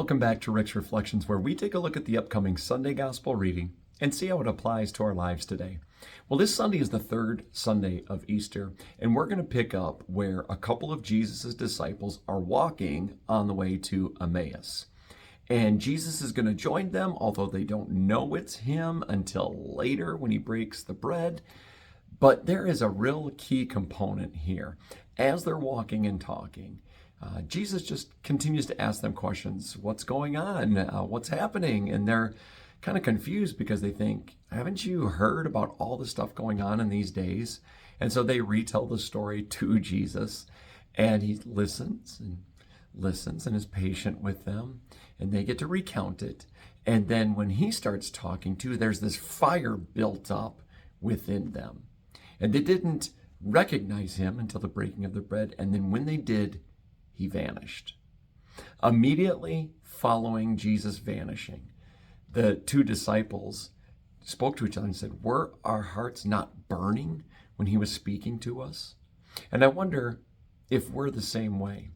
Welcome back to Rick's Reflections, where we take a look at the upcoming Sunday Gospel reading and see how it applies to our lives today. Well, this Sunday is the third Sunday of Easter, and we're going to pick up where a couple of Jesus' disciples are walking on the way to Emmaus. And Jesus is going to join them, although they don't know it's him until later when he breaks the bread. But there is a real key component here. As they're walking and talking, Jesus just continues to ask them questions. What's going on? What's happening? And they're kind of confused because they think, haven't you heard about all the stuff going on in these days? And so they retell the story to Jesus, and he listens and is patient with them, and they get to recount it. And then when he starts talking too, there's this fire built up within them. And they didn't recognize him until the breaking of the bread. And then when they did, he vanished. Immediately following Jesus vanishing, the two disciples spoke to each other and said, were our hearts not burning when he was speaking to us? And I wonder if we're the same way.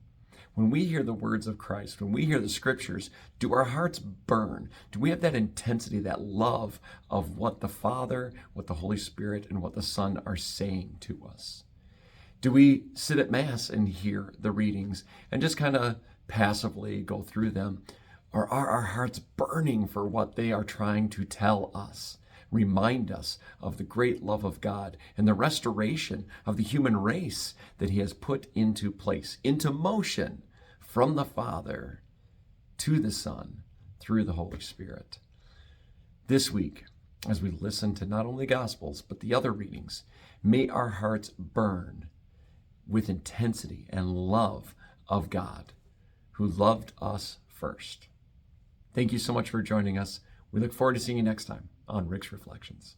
When we hear the words of Christ, when we hear the scriptures, do our hearts burn? Do we have that intensity, that love of what the Father, what the Holy Spirit, and what the Son are saying to us? Do we sit at Mass and hear the readings and just kind of passively go through them? Or are our hearts burning for what they are trying to tell us? Remind us of the great love of God and the restoration of the human race that he has put into place, into motion from the Father to the Son through the Holy Spirit. This week, as we listen to not only Gospels, but the other readings, may our hearts burn with intensity and love of God, who loved us first. Thank you so much for joining us. We look forward to seeing you next time on Rick's Reflections.